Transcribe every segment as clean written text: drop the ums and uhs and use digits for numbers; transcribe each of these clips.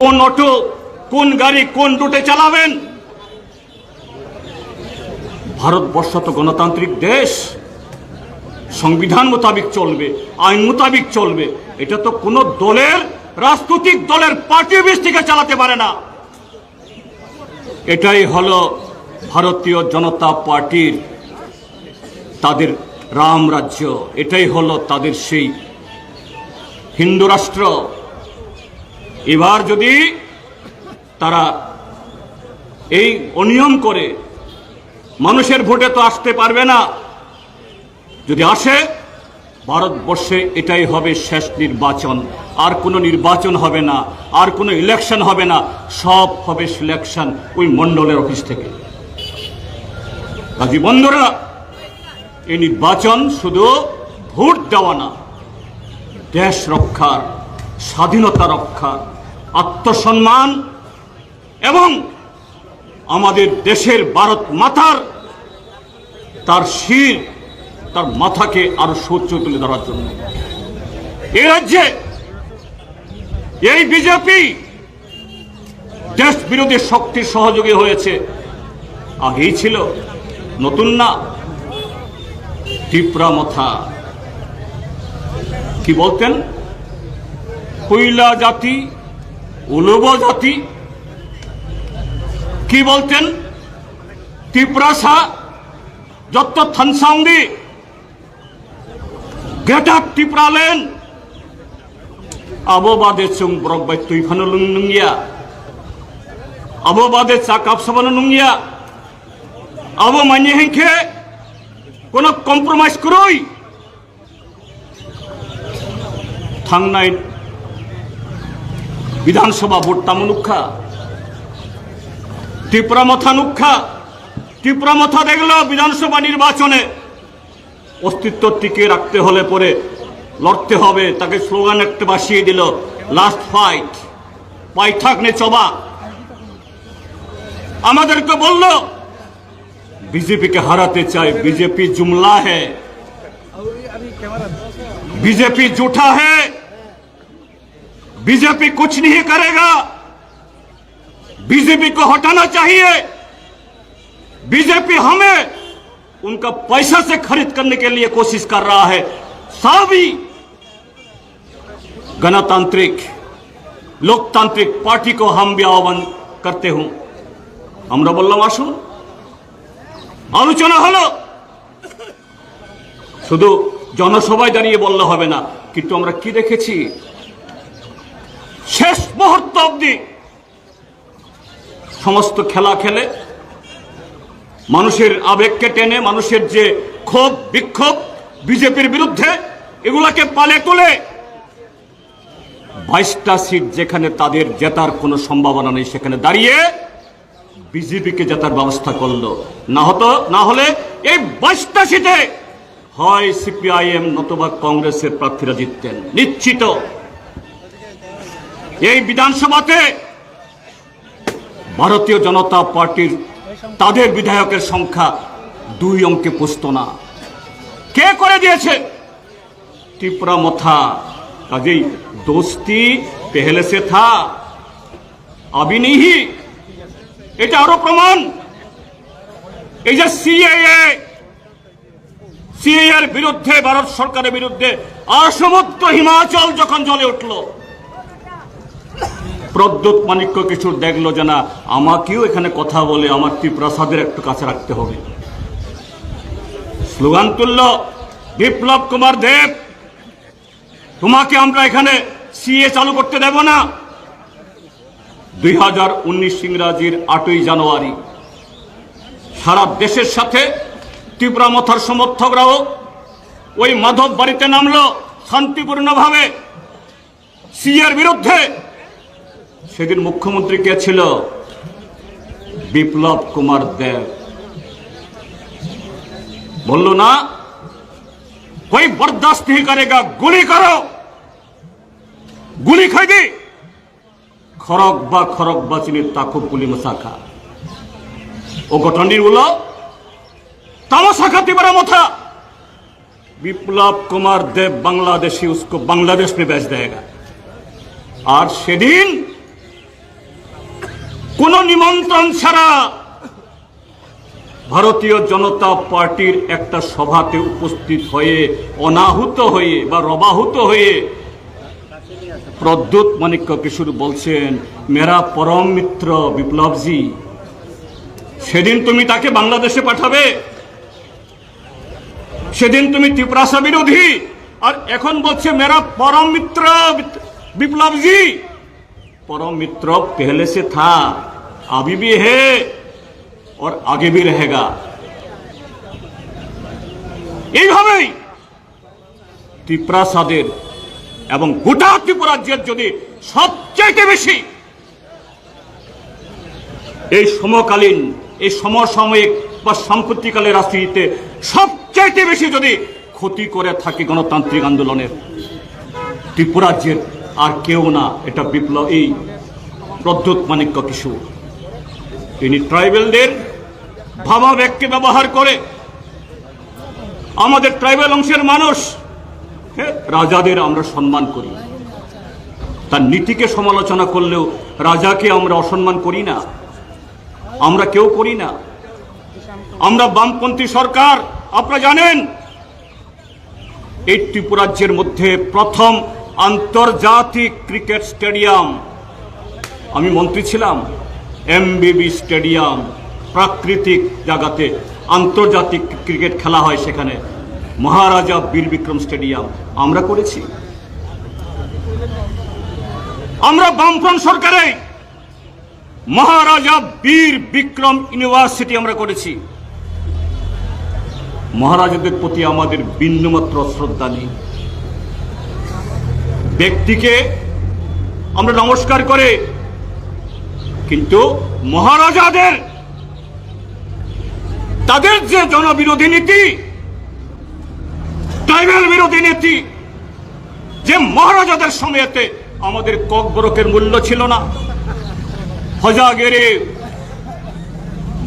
কোন অটো, কোন গাড়ি, কোন রুটে চালাবেন। ভারতবর্ষ তো গণতান্ত্রিক দেশ, সংবিধান মোতাবেক চলবে, আইন মোতাবেক চলবে। এটা তো কোন দলের, রাজনৈতিক দলের পার্টি অফিস থেকে চালাতে পারে না। এটাই হলো ভারতীয় জনতা পার্টির তাদের রাম রাজ্য, এটাই হলো তাদের সেই হিন্দু রাষ্ট্র। এবার যদি তারা এই অনিয়ম করে, মানুষের ভোটে তো আসতে পারবে না। যদি আসে, ভারতবর্ষে এটাই হবে শেষ নির্বাচন। আর কোনো নির্বাচন হবে না, আর কোনো ইলেকশন হবে না, সব হবে সিলেকশন ওই মন্ডলের অফিস থেকে। কাজী বন্ধুরা, এই নির্বাচন শুধু ভোট দেওয়া না, দেশ রক্ষার, স্বাধীনতা রক্ষা, আত্মসম্মান এবং আমাদের দেশের ভারত মাতার তার শির, তার মাথাকে আরো সোচ্চ তুলে ধরার জন্য। এই রাজ্যে এই বিজেপি দেশ বিরোধী শক্তির সহযোগী হয়েছে, আগেই ছিল, নতুন না। টিপরা মাথা কি বলতেন? কয়লা জাতি, উলুব জাতি। কি বলতেন? টিপরাসা যত থানসাউন্দি গেটাক টিপরালেন আববাদে চুং ব্রকবাই তুইফানো লুংনুংয়া আববাদে চাকাপ সাবানো নুংয়া আবো মাইনে হেंखे কোন কম্প্রোমাইজ করই থাংনাই বিধানসভা ভোট তামনুক্ষা ত্রিপুরা মথা নুক্ষা। ত্রিপুরা মথা দেখলো বিধানসভা নির্বাচনে অস্তিত্ব টিকে রাখতে হলে পরে লড়তে হবে, তাকে স্লোগান একটা বাসিয়ে দিল, লাস্ট ফাইট, পাইথাক নে চবা। আমাদেরকে বলল बीजेपी हराते चाहे, बीजेपी जुमला है, बीजेपी झूठा है, बीजेपी कुछ नहीं करेगा, बीजेपी को हटाना चाहिए। बीजेपी हमें उनका पैसा से खरीद करने के लिए कोशिश कर रहा है। सभी गणतांत्रिक लोकतांत्रिक पार्टी को हम भी आह्वान करते हूं। আমরা বললাম আসুন, আলোচনা হলো। শুধু জনসভায় দাঁড়িয়ে বললে হবে না, কিন্তু আমরা কি দেখেছি শেষ মুহূর্ত অবধি সমস্ত খেলা খেলে, মানুষের আবেগকে টেনে, মানুষের যে ক্ষোভ বিক্ষোভ বিজেপির বিরুদ্ধে, এগুলাকে পালে তোলে 22টা সিট যেখানে তাদের জেতার কোনো সম্ভাবনা নেই, সেখানে দাঁড়িয়ে বিজেপিকে জেতার ব্যবস্থা করলো। না হলে এই 22টা সিটে হয় সিপিআইএম নতুবা কংগ্রেসের প্রার্থীরা জিততেন নিশ্চিত। এই বিধানসভাতে ভারতীয় জনতা পার্টির তাদের বিধায়কের সংখ্যা 2 অঙ্কে পৌঁছত না। কে করে দিয়েছে? ত্রিপুরা মথা। কাজেই দোস্তি পেহলে সে থা, আবি নেই। এটা আরো প্রমাণ। এই যে সিএএ এর বিরুদ্ধে, ভারত সরকারের বিরুদ্ধে সমস্ত হিমাচল যখন জ্বলে উঠল, প্রদ্যুৎ মানিক্য কিশোর দেখলো যে না, আমাকেও এখানে কথা বলে আমার ত্রিপ্রাসাদের একটু কাছে রাখতে হবে। স্লোগান তুলল, বিপ্লব কুমার দেব, তোমাকে আমরা এখানে সিএ চালু করতে দেব না। 2019 ইংরাজির 8ই জানুয়ারি সারা দেশের সাথে ত্রিপুরা মথার সমর্থকরাও ওই মাধব বাড়িতে নামলো শান্তিপূর্ণভাবে সিএর বিরুদ্ধে। সেদিন মুখ্যমন্ত্রী কে ছিল? বিপ্লব কুমার দেব। বলল না, कोई बर्दाश्त नहीं करेगा, गुली करो, गुली खाई दी। খরক বা চিনির তাকুব গুলি মশাখা ও ঘটনাটি হলো তামাশা ত্রিপুরা মথা। বিপ্লব কুমার দেব बांग्लादेशी उसको बांग्लादेश में बेच देगा। और सेदिन আমন্ত্রণ ছাড়া ভারতীয় জনতা পার্টির একটা সভাতে উপস্থিত হয়ে অনাহুত হয়ে বা রবাহুত হয়ে প্রদ্যুৎ মানিক্য কিশোর বলছেন, মেরা পরম মিত্র বিপ্লবজি, সেদিন তুমি তাকে বাংলাদেশে পাঠাবে, সেদিন তুমি তিপ্রাসা বিরোধী, আর এখন বলছে মেরা परम मित्र विप्लव जी। परम मित्र पहले से था, अभी भी है और आगे भी रहेगा। এইভাবেই ত্রিপুরাসাদের এবং গোটা ত্রিপুরা রাজ্যের যদি সবচেয়ে বেশি এই সমকালীন এই সমসাময়িক বা সাম্প্রতিককালের রাজনীতিতে সবচেয়ে বেশি যদি ক্ষতি করে থাকে গণতান্ত্রিক আন্দোলনের, ত্রিপুরা রাজ্যের আর কেউ না, এটা বিপ্লব এই প্রদ্যুৎ মানিক্য কিশোর। তিনি ট্রাইবেলদের ভাবাবেগকে ব্যবহার করে আমাদের ট্রাইবেল অংশের মানুষ রাজাদের আমরা সম্মান করি, তার নীতিকে সমালোচনা করলেও রাজাকে আমরা অসম্মান করি না, আমরা কেউ করি না। আমরা বামপন্থী সরকার, আপনারা জানেন এই ত্রিপুরা রাজ্যের মধ্যে প্রথম আন্তর্জাতিক ক্রিকেট স্টেডিয়াম, আমি মন্ত্রী ছিলাম, এমবিবি স্টেডিয়াম, প্রাকৃতিক জায়গাতে আন্তর্জাতিক ক্রিকেট খেলা হয়, সেখানে মহারাজা বীর বিক্রম স্টেডিয়াম আমরা করেছি। আমরা বামফ্রন্ট সরকারে মহারাজা বীর বিক্রম ইউনিভার্সিটি আমরা করেছি। মহারাজাদের প্রতি আমাদের বিন্দুমাত্র শ্রদ্ধা নেই, ব্যক্তিকে আমরা নমস্কার করে, কিন্তু মহারাজাদের তাদের যে জনবিরোধী নীতি, ট্রাইবেল বিরোধী নীতি, যে মহারাজাদের সময়তে আমাদের ককবরকের মূল্য ছিল না, হজাগেরে,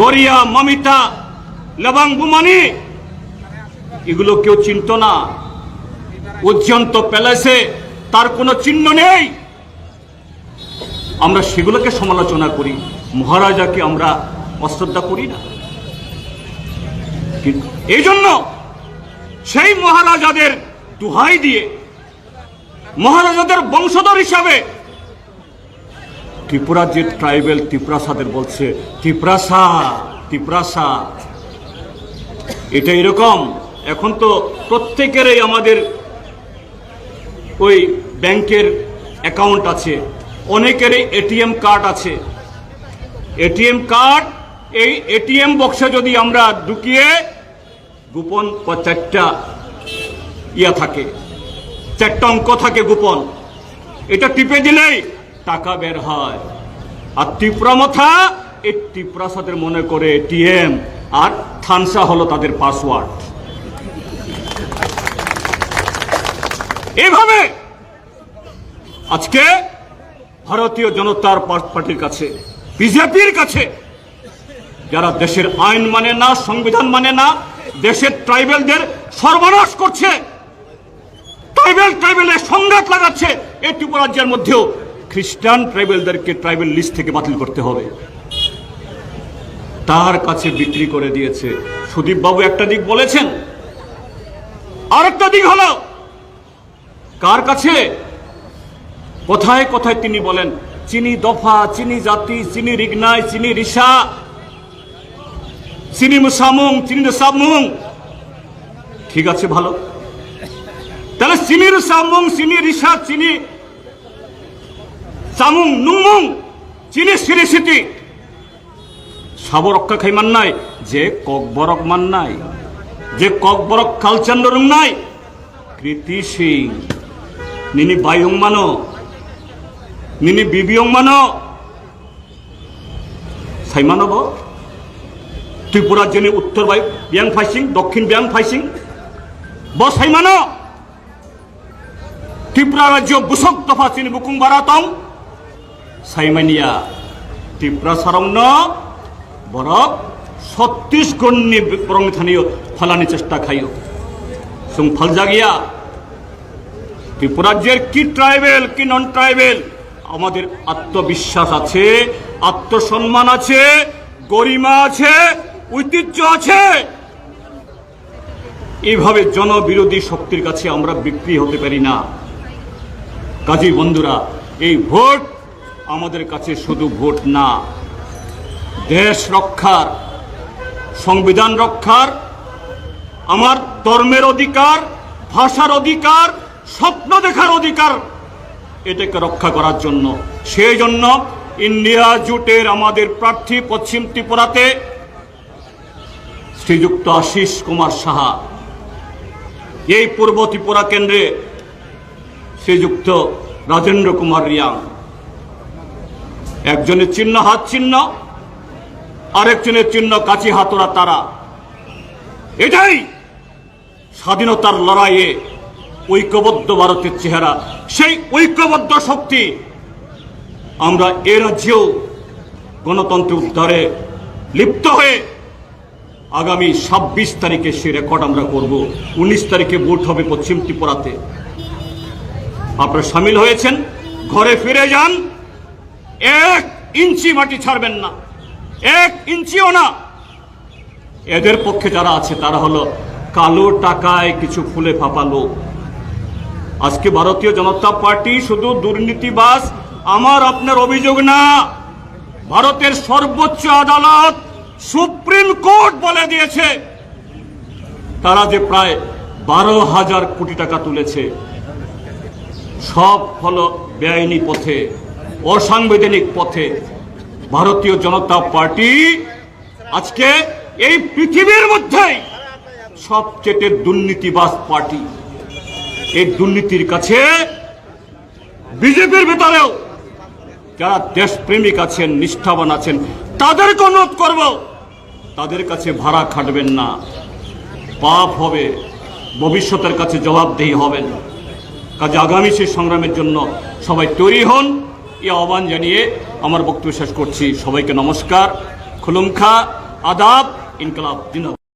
গড়িয়া, মমিতা, লবাং বুমানি, এগুলো কেউ চিনত না। উজ্জন্ত প্যালেসে তার কোনো চিহ্ন নেই, আমরা সেগুলোকে সমালোচনা করি, মহারাজাকে আমরা অশ্রদ্ধা করি না। এই জন্য সেই মহারাজাদের দোহাই দিয়ে, মহারাজাদের বংশধর হিসাবে ত্রিপুরা যে ট্রাইবেল ত্রিপুরাসাদের বলছে ত্রিপুরাসা ত্রিপুরাসা, এটা এরকম। এখন তো প্রত্যেকেরই আমাদের ওই ব্যাংকের অ্যাকাউন্ট আছে, অনেকেরই এটিএম কার্ড আছে। এটিএম কার্ড, এই এটিএম বক্সে যদি আমরা ঢুকিয়ে গোপন 4টা ইয়া থাকে, 4টা অঙ্ক থাকে গোপন, এটা টিপে দিলেই টাকা বের হয়। আর ত্রিপুরা মথা, এই ত্রিপুরাসাদের মনে করে এটিএম আর থানসা হলো তাদের পাসওয়ার্ড। এইভাবে আজকে ভারতীয় জনতা পার্টির কাছে, বিজেপির কাছে, যারা দেশের আইন মানে না, সংবিধান মানে না, দেশের ট্রাইবেলদের সর্বনাশ করছে, ট্রাইবেলের সংঘাত লাগাচ্ছে, এই ত্রিপুরা রাজ্যের মধ্যেও খ্রিস্টান ট্রাইবেলদেরকে ট্রাইবেল লিস্ট থেকে বাতিল করতে হবে, তার কাছে বিক্রি করে দিয়েছে। সুদীপ বাবু একটা দিক বলেছেন, আর একটা দিক হলো কার কাছে, কোথায় কোথায় তিনি বলেন চিনি দফা, চিনি জাতি, চিনি রিগনাই, চিনি রিসা, চিনি মুসামুং, চিনি সামুং। ঠিক আছে, ভালো, তাহলে চিনির সামুং, চিনি রিসা, চিনি সামুং, নুমুং, চিনি সিরিসিটি, সাবরক্কা খাই মান নাই, যে ককবরক মান নাই, যে ককবরক কালচন্দ্রং নাই, কৃতি সিং নিনি বাইহং মানো, নিনি বিবিয়ং মানো, সাই মানব ত্রিপুরার জন্য উত্তর বিয়াং ফাইসিং, দক্ষিণ বিয়াং ফাইসিং, বস সাই মানো ত্রিপুরা রাজ্য বুসক দফা চিনি বুকুং বারাতং সাইমানিয়া ত্রিপুরা সারং বরক 36 গণ্যে প্রংথানীয় ফলানি চেষ্টা খাইও সুং ফল জাগিয়া। ত্রিপুরা রাজ্যের কি ট্রাইবেল কি নন ট্রাইবেল, আমাদের আত্মবিশ্বাস আছে আত্মসম্মান আছে, গরিমা আছে, ঐতিহ্য আছে। এইভাবে জনবিরোধী শক্তির কাছে আমরা বিক্রি হতে পারি না। কাজী বন্ধুরা, এই ভোট আমাদের কাছে শুধু ভোট না, দেশ রক্ষার, সংবিধান রক্ষার, আমার ধর্মের অধিকার, ভাষার অধিকার, স্বপ্ন দেখার অধিকার, এটাকে রক্ষা করার জন্য। সেই জন্য ইন্ডিয়া জোটের আমাদের প্রার্থী পশ্চিম ত্রিপুরাতে শ্রীযুক্ত আশিস কুমার সাহা, এই পূর্ব ত্রিপুরা কেন্দ্রে শ্রীযুক্ত রাজেন্দ্র কুমার রিয়াং। একজনের চিহ্ন হাত চিহ্ন, আরেকজনের চিহ্ন কাচি হাতরা তারা। এটাই স্বাধীনতার লড়াইয়ে ঐক্যবদ্ধ ভারতের চেহারা। সেই ঐক্যবদ্ধ শক্তি আমরা এ রাজ্যেও গণতন্ত্র উদ্ধারে লিপ্ত হয়ে আগামী ২৬ তারিখে সে রেকর্ড আমরা করব। ১৯ তারিখে ভোট হবে পশ্চিম ত্রিপুরাতে। আপনারা সামিল হয়েছেন, ঘরে ফিরে যান, ১ ইঞ্চি মাটি ছাড়বেন না, ১ ইঞ্চিও না। এদের পক্ষে যারা আছে তারা হলো কালো টাকায় কিছু ফুলে ফাঁপা লোক। আজকে ভারতীয় জনতা পার্টি শুধু দুর্নীতিবাজ আমার আপনার অভিযোগ না, ভারতের সর্বোচ্চ আদালত সুপ্রিম কোর্ট বলে দিয়েছে তারা যে প্রায় ১২,০০০ কোটি টাকা তুলেছে, সব হলো বেআইনি পথে, অসাংবিধানিক পথে। ভারতীয় জনতা পার্টি আজকে এই পৃথিবীর মধ্যেই সবচেয়ে দুর্নীতিবাজ পার্টি। এই দুর্নীতির কাছে বিজেপির ভেতরেও যারা দেশপ্রেমিক আছেন, নিষ্ঠাবান আছেন, তাদেরকে অনুরোধ করব, তাদের কাছে ভাড়া খাটবেন না, পাপ হবে, ভবিষ্যতের কাছে জবাবদেহি হবেন। কাজে আগামী সেই সংগ্রামের জন্য সবাই তৈরি হন, এই আহ্বান জানিয়ে আমার বক্তব্য শেষ করছি। সবাইকে নমস্কার, খুলুমখা, আদাব, ইনকলাব, জিন্দাবাদ।